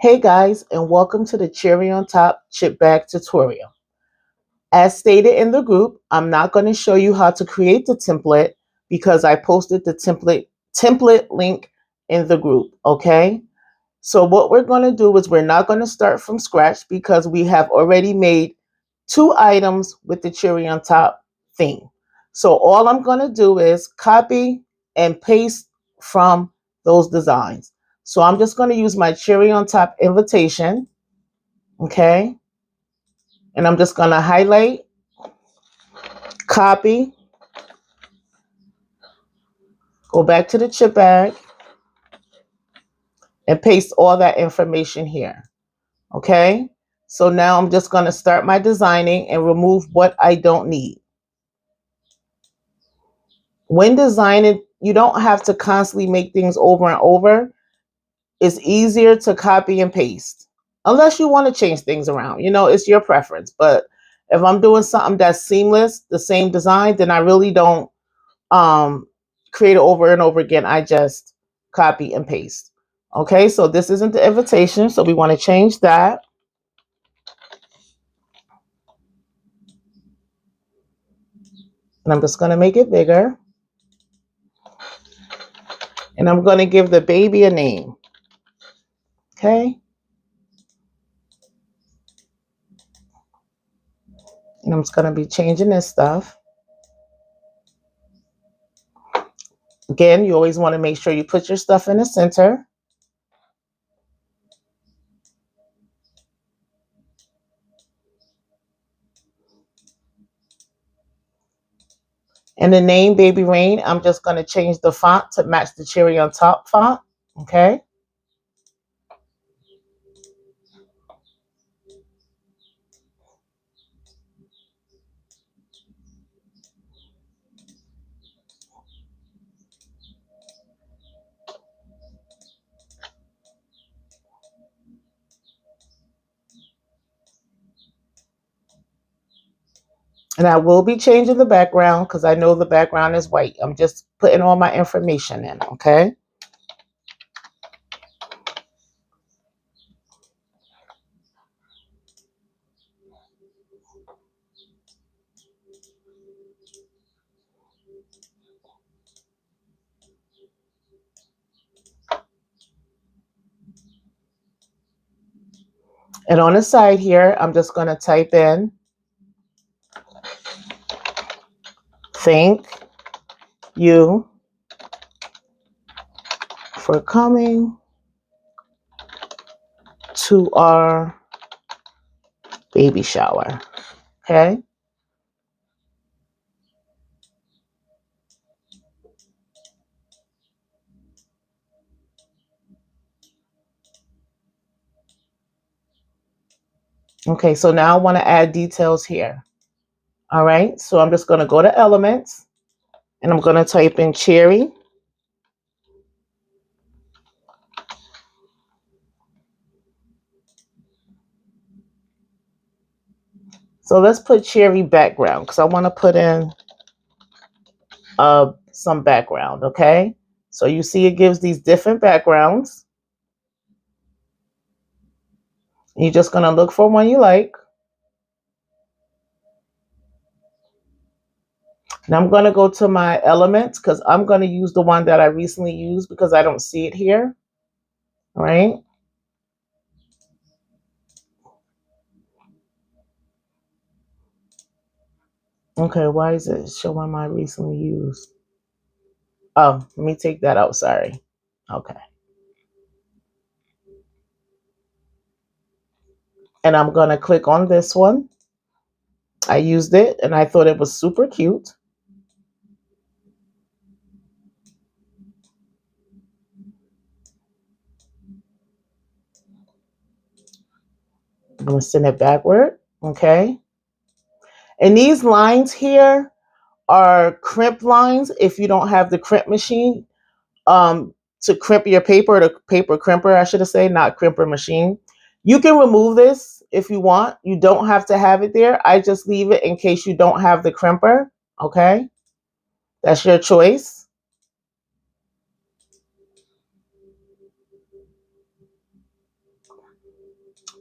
Hey guys, and welcome to the Cherry on Top chip bag tutorial. As stated in the group, I'm not going to show you how to create the template because I posted the template link in the group, okay? So what we're going to do is we're not going to start from scratch because we have already made 2 items with the Cherry on Top theme. So all I'm going to do is copy and paste from those designs. So I'm just going to use my Cherry on Top invitation, okay? And I'm just going to highlight, copy, go back to the chip bag, and paste all that information here, okay? So now I'm just going to start my designing and remove what I don't need. When designing, you don't have to constantly make things over and over. It's easier to copy and paste. Unless you want to change things around. It's your preference. But if I'm doing something that's seamless, the same design, then I really don't create it over and over again. I just copy and paste. Okay, so this isn't the invitation, so we want to change that. And I'm just going to make it bigger. And I'm going to give the baby a name. Okay. And I'm just going to be changing this stuff. Again, you always want to make sure you put your stuff in the center. And the name Baby Rain, I'm just going to change the font to match the Cherry on Top font. Okay. And I will be changing the background because I know the background is white. I'm just putting all my information in, okay? And on the side here, I'm just going to type in, thank you for coming to our baby shower, okay? Okay, so now I want to add details here. All right, so I'm just going to go to Elements, and I'm going to type in Cherry. So let's put Cherry background because I want to put in some background, okay? So you see it gives these different backgrounds. You're just going to look for one you like. Now I'm going to go to my elements because I'm going to use the one that I recently used because I don't see it here. All right. Okay, why is it showing my recently used? Oh, let me take that out. Sorry. Okay. And I'm going to click on this one. I used it and I thought it was super cute. I'm going to send it backward. Okay. And these lines here are crimp lines if you don't have the crimp machine. To crimp your paper, the paper crimper, I should have said, not crimper machine. You can remove this if you want. You don't have to have it there. I just leave it in case you don't have the crimper. Okay. That's your choice.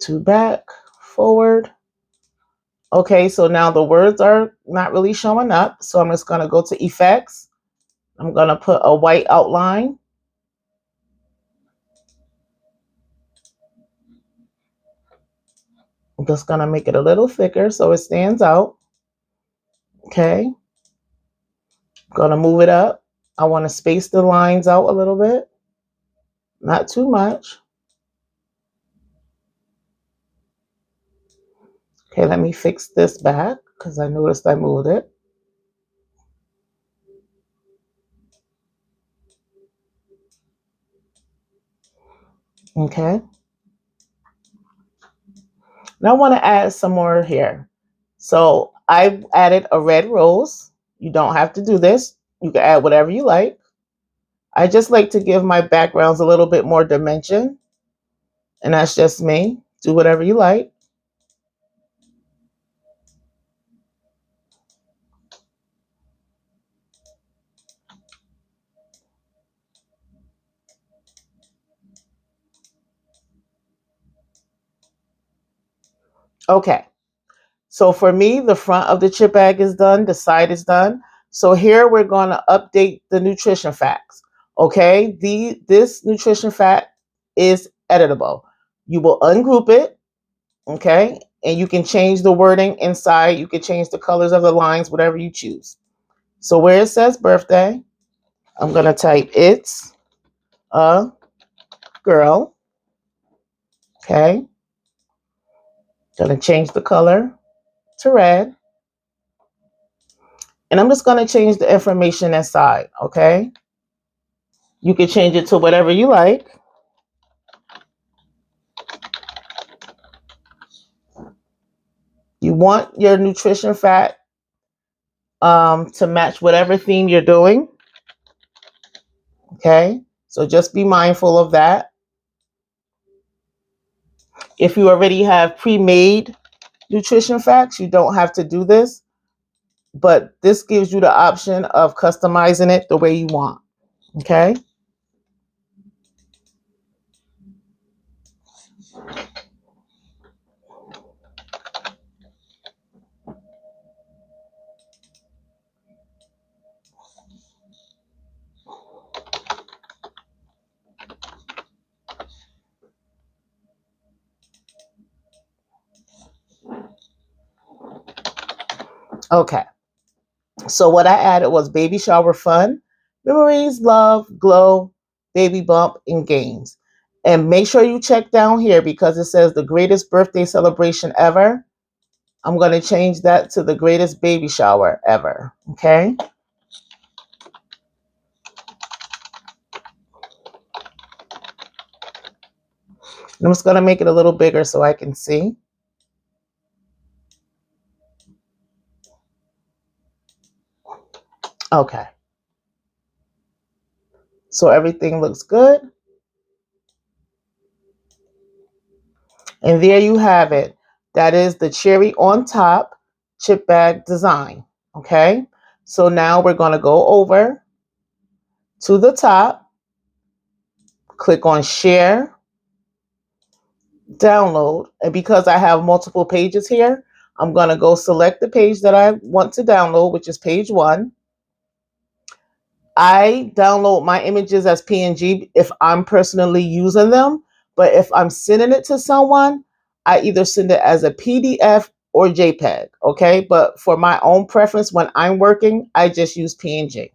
to back, forward. Okay, so now the words are not really showing up. So I'm just going to go to effects. I'm going to put a white outline. I'm just going to make it a little thicker so it stands out. Okay. Going to move it up. I want to space the lines out a little bit. Not too much. Okay, let me fix this back because I noticed I moved it. Okay. Now I want to add some more here. So I added a red rose. You don't have to do this. You can add whatever you like. I just like to give my backgrounds a little bit more dimension. And that's just me. Do whatever you like. Okay. So for me, the front of the chip bag is done. The side is done. So here we're going to update the nutrition facts. Okay. This nutrition fact is editable. You will ungroup it. Okay. And you can change the wording inside. You can change the colors of the lines, whatever you choose. So where it says birthday, I'm going to type it's a girl. Okay. Going to change the color to red. And I'm just going to change the information inside. Okay. You can change it to whatever you like. You want your nutrition fact to match whatever theme you're doing. Okay. So just be mindful of that. If you already have pre-made nutrition facts, you don't have to do this. But this gives you the option of customizing it the way you want. Okay. Okay. So what I added was baby shower fun, memories, love, glow, baby bump, and games. And make sure you check down here because it says the greatest birthday celebration ever. I'm going to change that to the greatest baby shower ever. Okay. I'm just going to make it a little bigger so I can see. Okay. So everything looks good. And there you have it. That is the cherry on top chip bag design. Okay. So now we're going to go over to the top, click on share, download. And because I have multiple pages here, I'm going to go select the page that I want to download, which is page 1. I download my images as PNG if I'm personally using them. But if I'm sending it to someone, I either send it as a PDF or JPEG. Okay. But for my own preference, when I'm working, I just use PNG.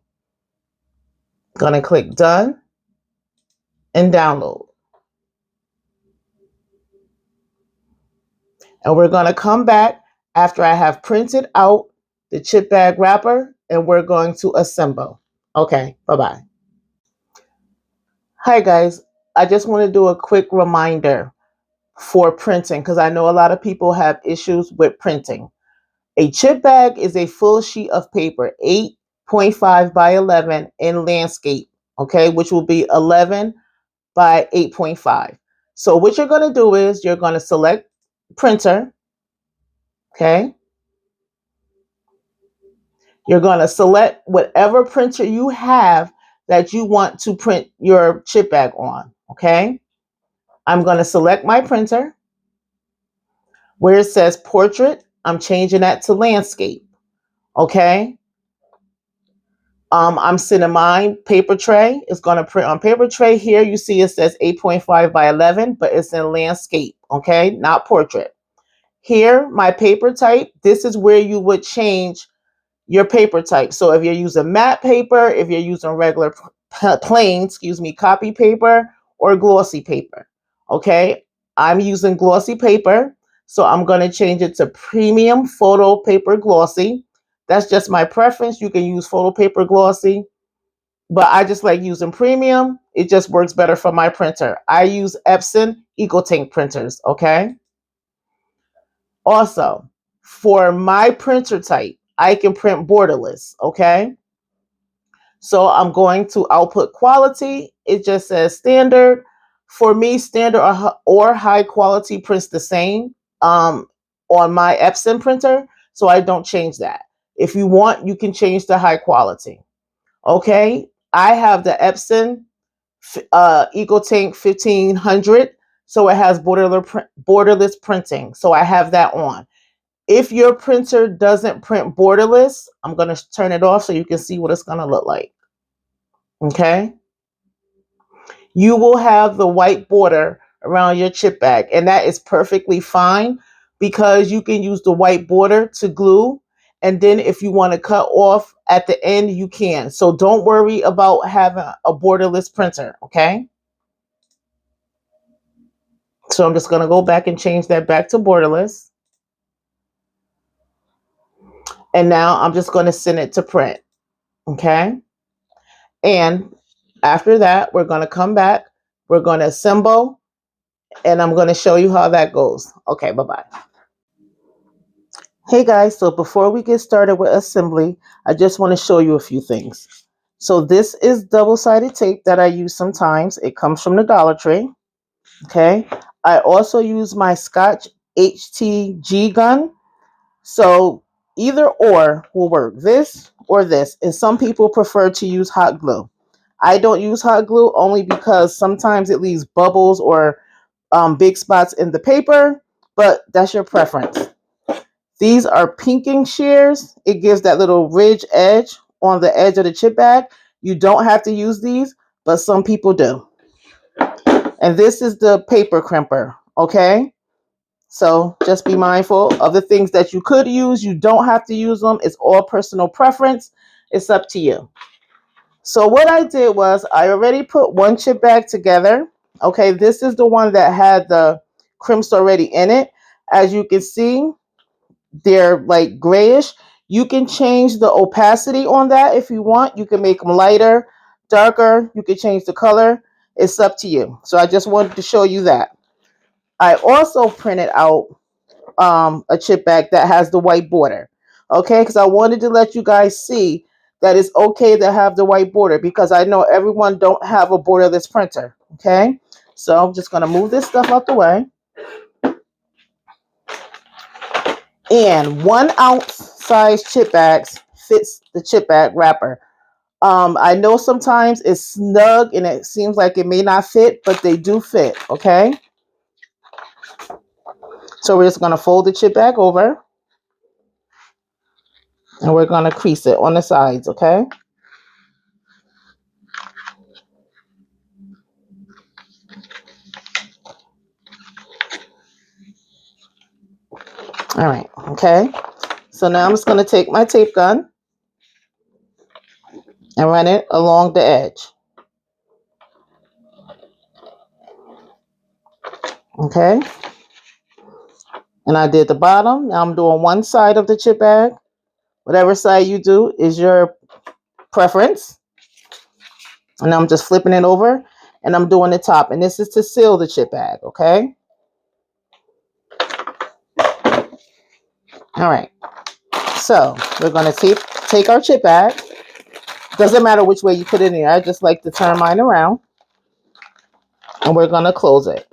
Gonna click done and download. And we're going to come back after I have printed out the chip bag wrapper and we're going to assemble. Okay, bye-bye. Hi guys, I just want to do a quick reminder for printing because I know a lot of people have issues with printing. A chip bag is a full sheet of paper, 8.5 by 11 in landscape, okay, which will be 11 by 8.5. So what you're going to do is you're going to select printer, okay? You're going to select whatever printer you have that you want to print your chip bag on, okay? I'm going to select my printer. Where it says portrait, I'm changing that to landscape. Okay. I'm sending mine paper tray. It's going to print on paper tray. Here you see it says 8.5 by 11, but it's in landscape. Okay, not portrait. Here, my paper type, this is where you would change your paper type. So if you're using matte paper, if you're using regular plain, copy paper or glossy paper. Okay, I'm using glossy paper. So I'm going to change it to premium photo paper glossy. That's just my preference. You can use photo paper glossy, but I just like using premium. It just works better for my printer. I use Epson EcoTink printers. Okay. Also, for my printer type, I can print borderless. Okay. So I'm going to output quality. It just says standard. For me, standard or high quality prints the same on my Epson printer. So I don't change that. If you want, you can change to high quality. Okay. I have the Epson EcoTink 1500. So it has borderless printing. So I have that on. If your printer doesn't print borderless, I'm going to turn it off so you can see what it's going to look like. Okay. You will have the white border around your chip bag, and that is perfectly fine because you can use the white border to glue. And then if you want to cut off at the end, you can. So don't worry about having a borderless printer. Okay. So I'm just going to go back and change that back to borderless. And now I'm just going to send it to print. Okay. And after that, we're going to come back. We're going to assemble. And I'm going to show you how that goes. Okay. Bye-bye. Hey guys, so before we get started with assembly, I just want to show you a few things. So this is double-sided tape that I use sometimes. It comes from the Dollar Tree. Okay. I also use my Scotch HTG gun. So either or will work, this or this. And some people prefer to use hot glue. I don't use hot glue only because sometimes it leaves bubbles or big spots in the paper, but that's your preference. These are pinking shears. It gives that little ridge edge on the edge of the chip bag. You don't have to use these, but some people do. And this is the paper crimper, okay? So just be mindful of the things that you could use. You don't have to use them. It's all personal preference. It's up to you. So what I did was I already put one chip bag together. Okay, this is the one that had the crimps already in it. As you can see, they're like grayish. You can change the opacity on that if you want. You can make them lighter, darker. You can change the color. It's up to you. So I just wanted to show you that. I also printed out a chip bag that has the white border. Okay, because I wanted to let you guys see that it's okay to have the white border because I know everyone don't have a borderless printer. Okay, so I'm just going to move this stuff out the way. And 1 ounce size chip bags fits the chip bag wrapper. I know sometimes it's snug and it seems like it may not fit, but they do fit. Okay, so we're just going to fold the chip bag over and we're going to crease it on the sides. Okay. All right. Okay. So now I'm just going to take my tape gun and run it along the edge. Okay. And I did the bottom. Now I'm doing one side of the chip bag. Whatever side you do is your preference. And I'm just flipping it over and I'm doing the top. And this is to seal the chip bag. Okay. All right. So we're going to take our chip bag. Doesn't matter which way you put it in there. I just like to turn mine around. And we're going to close it.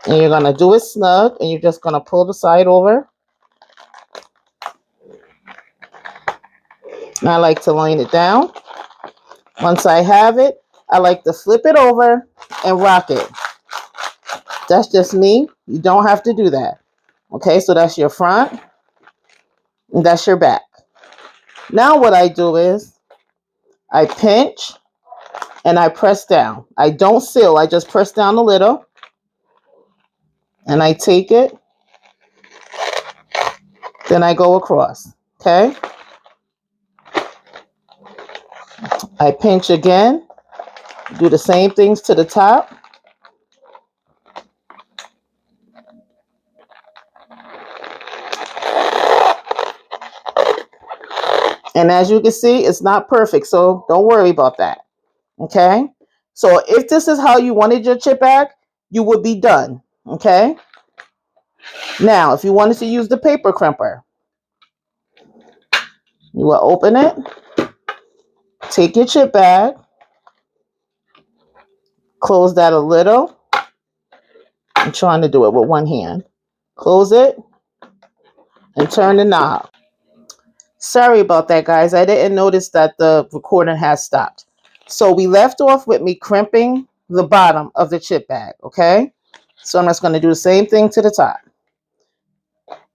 And you're going to do it snug. And you're just going to pull the side over. And I like to line it down. Once I have it, I like to flip it over and rock it. That's just me. You don't have to do that. Okay, so that's your front and that's your back. Now what I do is I pinch and I press down. I don't seal, I just press down a little and I take it. Then I go across. Okay, I pinch again. Do the same things to the top. And as you can see, it's not perfect, so don't worry about that. Okay, so if this is how you wanted your chip bag, you would be done. Okay, now if you wanted to use the paper crimper, you will open it, take your chip bag, close that a little. I'm trying to do it with one hand. Close it and turn the knob. Sorry about that, guys. I didn't notice that the recording has stopped. So we left off with me crimping the bottom of the chip bag, okay? So I'm just going to do the same thing to the top.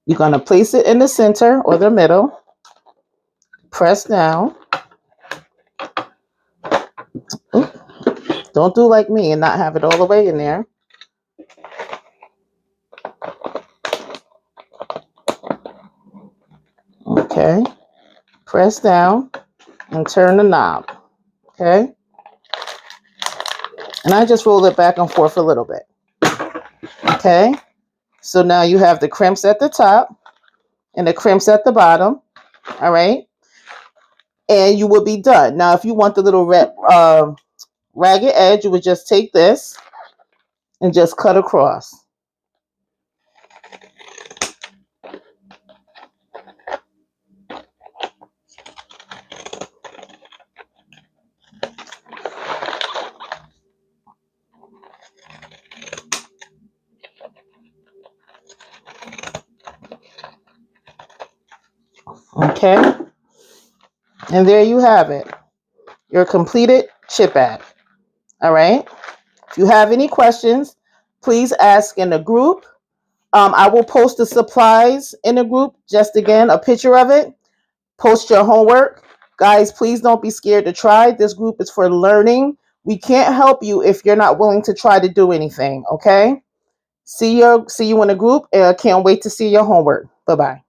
You're going to place it in the center or the middle. Press down. Ooh, don't do like me and not have it all the way in there. Okay. Press down and turn the knob. Okay. And I just roll it back and forth a little bit. Okay. So now you have the crimps at the top and the crimps at the bottom. All right. And you will be done. Now, if you want the little ragged edge, you would just take this and just cut across. Okay. And there you have it. Your completed chip bag. All right. If you have any questions, please ask in the group. I will post the supplies in the group. Just again, a picture of it. Post your homework. Guys, please don't be scared to try. This group is for learning. We can't help you if you're not willing to try to do anything. Okay. See you in the group. And I can't wait to see your homework. Bye-bye.